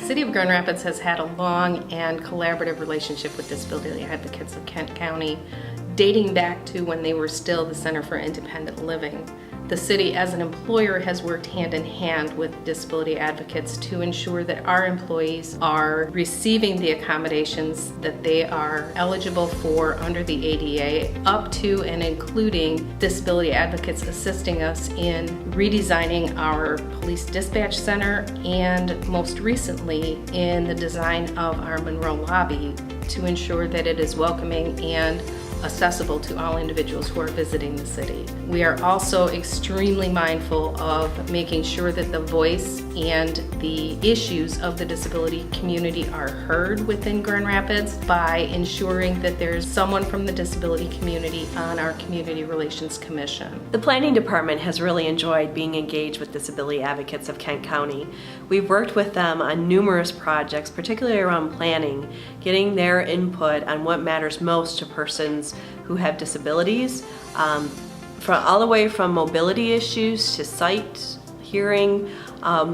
City of Grand Rapids has had a long and collaborative relationship with disability advocates of Kent County, dating back to when they were still the Center for Independent Living. The city as an employer has worked hand in hand with disability advocates to ensure that our employees are receiving the accommodations that they are eligible for under the ADA, up to and including disability advocates assisting us in redesigning our police dispatch center and most recently in the design of our Monroe lobby to ensure that it is welcoming and accessible to all individuals who are visiting the city. We are also extremely mindful of making sure that the voice and the issues of the disability community are heard within Grand Rapids by ensuring that there's someone from the disability community on our Community Relations Commission. The Planning Department has really enjoyed being engaged with disability advocates of Kent County. We've worked with them on numerous projects, particularly around planning, getting their input on what matters most to persons who have disabilities, all the way from mobility issues to sight, hearing,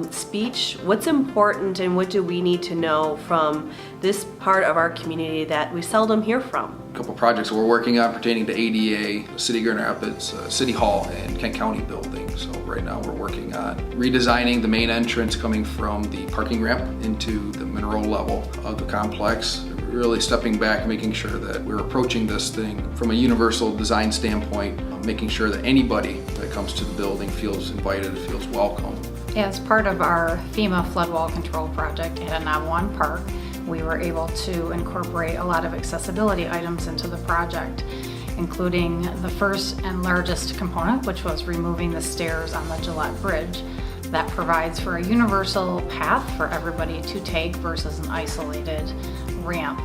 speech. What's important and what do we need to know from this part of our community that we seldom hear from? A couple projects we're working on pertaining to ADA, City of Grand Rapids, City Hall, and Kent County building. So right now we're working on redesigning the main entrance coming from the parking ramp into the Monroe level of the complex. Really stepping back, making sure that we're approaching this thing from a universal design standpoint, making sure that anybody that comes to the building feels invited, feels welcome. As part of our FEMA flood wall control project at Anawan Park, we were able to incorporate a lot of accessibility items into the project, including the first and largest component, which was removing the stairs on the Gillette Bridge. That provides for a universal path for everybody to take versus an isolated ramp.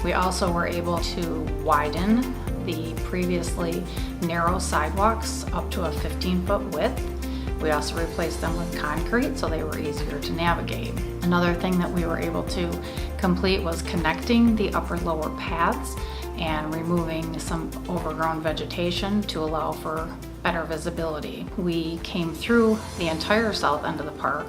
We also were able to widen the previously narrow sidewalks up to a 15-foot width. We also replaced them with concrete so they were easier to navigate. Another thing that we were able to complete was connecting the upper-lower paths and removing some overgrown vegetation to allow for better visibility. We came through the entire south end of the park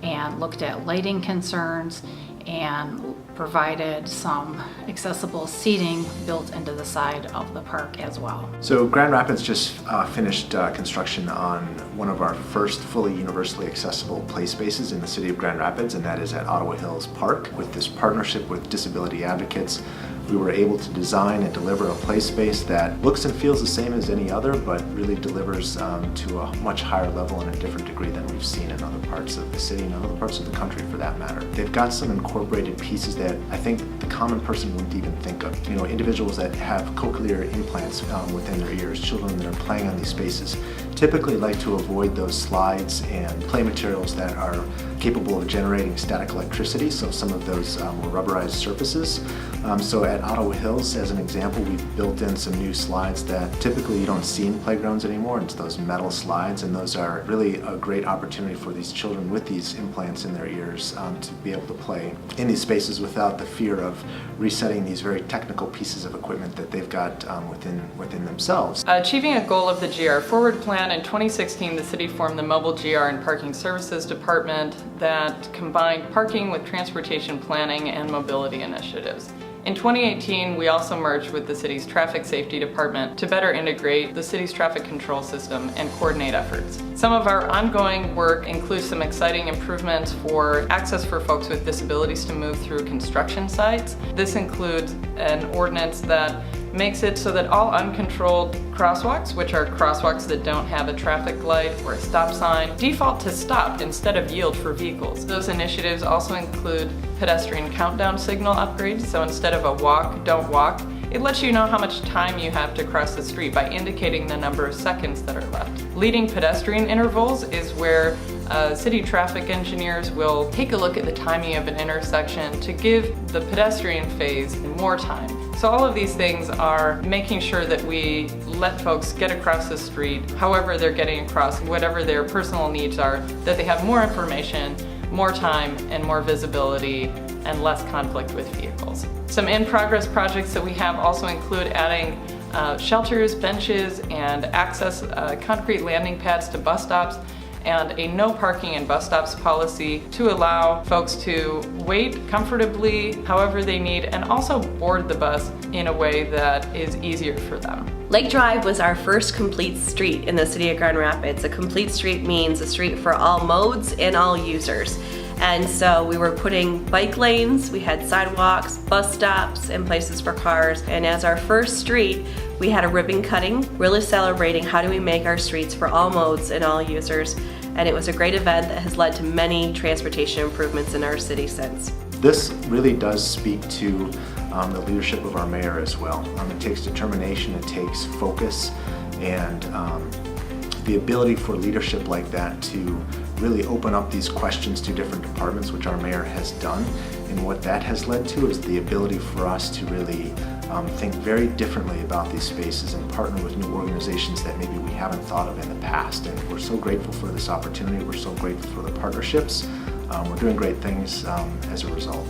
and looked at lighting concerns and provided some accessible seating built into the side of the park as well. So Grand Rapids just finished construction on one of our first fully universally accessible play spaces in the city of Grand Rapids, and that is at Ottawa Hills Park. With this partnership with disability advocates, we were able to design and deliver a play space that looks and feels the same as any other, but really delivers to a much higher level and a different degree than we've seen in other parts of the city and other parts of the country for that matter. They've got some incorporated pieces that I think the common person wouldn't even think of. You know, individuals that have cochlear implants within their ears, children that are playing on these spaces, typically like to avoid those slides and play materials that are capable of generating static electricity, so some of those were rubberized surfaces. So at Ottawa Hills, as an example, we've built in some new slides that typically you don't see in playgrounds anymore. It's those metal slides, and those are really a great opportunity for these children with these implants in their ears to be able to play in these spaces without the fear of resetting these very technical pieces of equipment that they've got within themselves. Achieving a goal of the GR Forward Plan, in 2016 the city formed the Mobile GR and Parking Services Department that combined parking with transportation planning and mobility initiatives. In 2018, we also merged with the city's Traffic Safety Department to better integrate the city's traffic control system and coordinate efforts. Some of our ongoing work includes some exciting improvements for access for folks with disabilities to move through construction sites. This includes an ordinance that makes it so that all uncontrolled crosswalks, which are crosswalks that don't have a traffic light or a stop sign, default to stop instead of yield for vehicles. Those initiatives also include pedestrian countdown signal upgrades, so instead of a walk, don't walk, it lets you know how much time you have to cross the street by indicating the number of seconds that are left. Leading pedestrian intervals is where city traffic engineers will take a look at the timing of an intersection to give the pedestrian phase more time. So all of these things are making sure that we let folks get across the street however they're getting across, whatever their personal needs are, that they have more information, more time, and more visibility, and less conflict with vehicles. Some in-progress projects that we have also include adding shelters, benches, and access concrete landing pads to bus stops, and a no parking in bus stops policy to allow folks to wait comfortably however they need and also board the bus in a way that is easier for them. Lake Drive was our first complete street in the city of Grand Rapids. A complete street means a street for all modes and all users. And so we were putting bike lanes, we had sidewalks, bus stops, and places for cars. And as our first street, we had a ribbon cutting, really celebrating how do we make our streets for all modes and all users. And it was a great event that has led to many transportation improvements in our city since. This really does speak to the leadership of our mayor as well. It takes determination, it takes focus, and the ability for leadership like that to really open up these questions to different departments, which our mayor has done. And what that has led to is the ability for us to really think very differently about these spaces and partner with new organizations that maybe we haven't thought of in the past. And we're so grateful for this opportunity. We're so grateful for the partnerships. We're doing great things as a result.